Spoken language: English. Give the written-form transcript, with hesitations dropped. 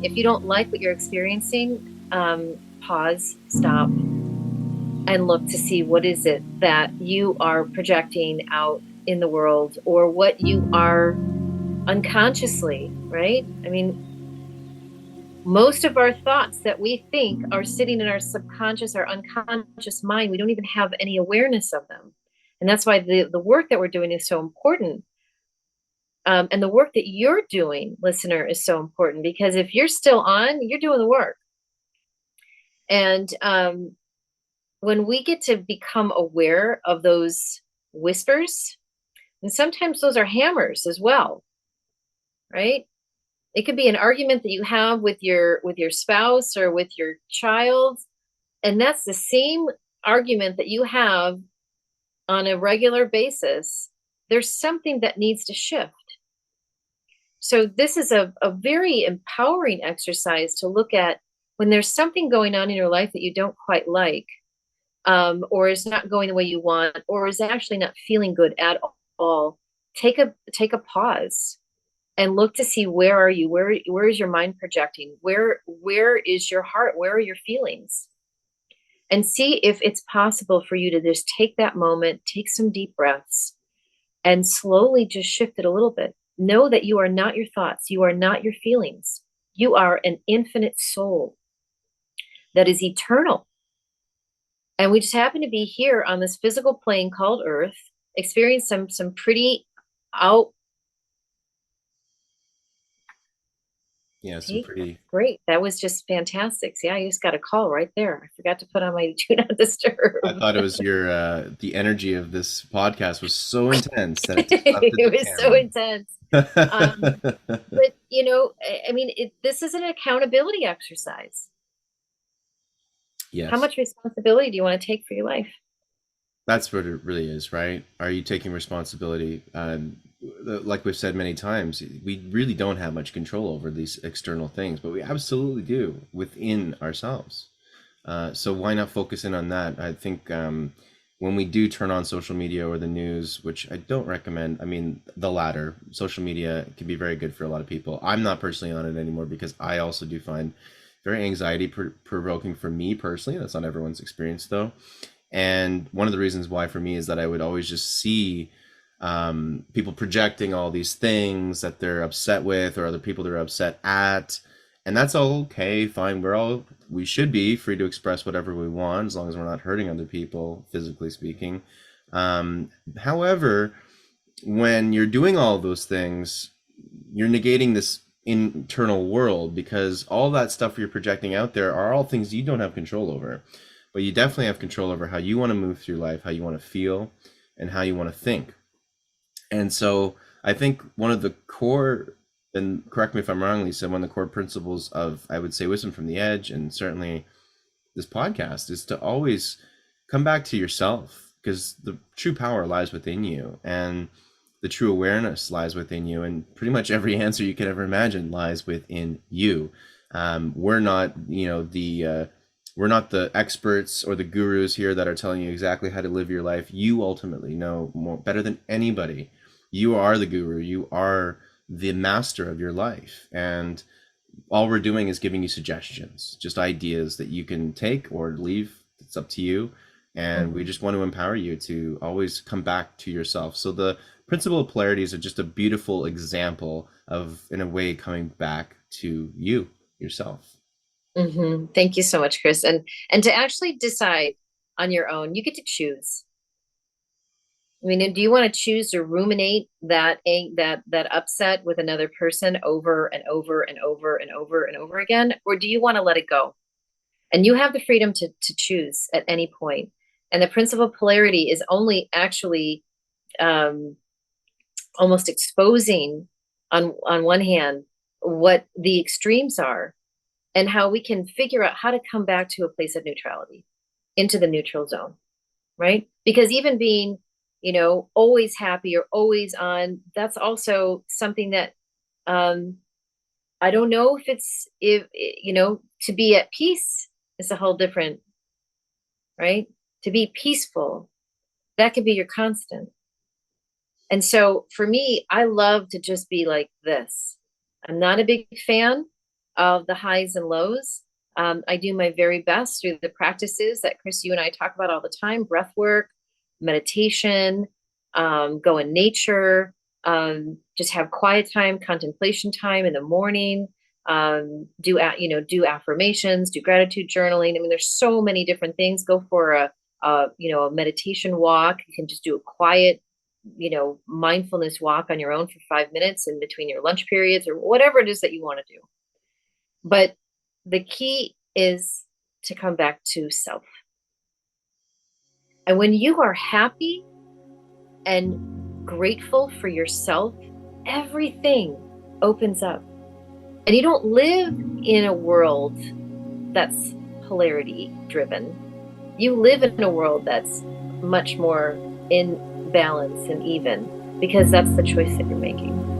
If you don't like what you're experiencing, pause, stop, and look to see what is it that you are projecting out in the world, or what you are unconsciously, right? I mean, most of our thoughts that we think are sitting in our subconscious, our unconscious mind, we don't even have any awareness of them. And that's why the work that we're doing is so important. And the work that you're doing, listener, is so important, because if you're still on, you're doing the work. And when we get to become aware of those whispers, and sometimes those are hammers as well, right? It could be an argument that you have with your spouse or with your child, and that's the same argument that you have on a regular basis. There's something that needs to shift. So this is a very empowering exercise to look at when there's something going on in your life that you don't quite like, or is not going the way you want, or is actually not feeling good at all. Take a pause and look to see, where are you? Where is your mind projecting? Where is your heart? Where are your feelings? And see if it's possible for you to just take that moment, take some deep breaths, and slowly just shift it a little bit. Know that you are not your thoughts. You are not your feelings. You are an infinite soul that is eternal. And we just happen to be here on this physical plane called Earth, experience some pretty out. Yeah, some See, pretty. great. That was just fantastic. See, I just got a call right there. I forgot to put on my do not I disturb. thought it was your the energy of this podcast was so intense that it disrupted It the was so camera. intense. But I mean, this is an accountability exercise. How Yes, much responsibility do you want to take for your life? that's what it really is, right? Are you taking responsibility? Like we've said many times, we really don't have much control over these external things, but we absolutely do within ourselves. So why not focus in on that? I think when we do turn on social media or the news, which I don't recommend, I mean, the latter, social media can be very good for a lot of people. I'm not personally on it anymore because I also do find very anxiety provoking for me personally. That's not everyone's experience though. And one of the reasons why for me is that I would always just see people projecting all these things that they're upset with or other people they're upset at. And that's all okay, fine. We should be free to express whatever we want as long as we're not hurting other people, physically speaking. However, when you're doing all of those things, you're negating this internal world because all that stuff you're projecting out there are all things you don't have control over. But you definitely have control over how you want to move through life, how you want to feel, and how you want to think. And so I think one of the core, and correct me if I'm wrong, Lisa, one of the core principles of, I would say, Wisdom from the Edge, and certainly this podcast, is to always come back to yourself because the true power lies within you and the true awareness lies within you. And pretty much every answer you could ever imagine lies within you. We're not, we're not the experts or the gurus here that are telling you exactly how to live your life. You ultimately know more better than anybody. You are the guru. You are the master of your life. And all we're doing is giving you suggestions, just ideas that you can take or leave. It's up to you. And we Mhm. just want to empower you to always come back to yourself. So the principle of polarities are just a beautiful example of, in a way, coming back to you, yourself. Thank you so much, Chris. And to actually decide on your own, you get to choose. I mean, do you want to choose to ruminate that upset with another person over and over and over and over and over again, or do you want to let it go? And you have the freedom to choose at any point. And the principle of polarity is only actually um, almost exposing on one hand what the extremes are, and how we can figure out how to come back to a place of neutrality, into the neutral zone, right? Because even being, always happy or always on, that's also something that um I don't know if it's, if to be at peace is a whole different, right? To be peaceful, that could be your constant. And so for me, I love to just be like this. I'm not a big fan. of the highs and lows. I do my very best through the practices that Chris, you and I talk about all the time: breath work, meditation, go in nature, just have quiet time, contemplation time in the morning, do affirmations, do gratitude journaling. I mean, there's so many different things. Go for a meditation walk. You can just do a quiet, mindfulness walk on your own for 5 minutes in between your lunch periods, or whatever it is that you want to do. But the key is to come back to self. And when you are happy and grateful for yourself, everything opens up. And you don't live in a world that's polarity driven. You live in a world that's much more in balance and even, because that's the choice that you're making.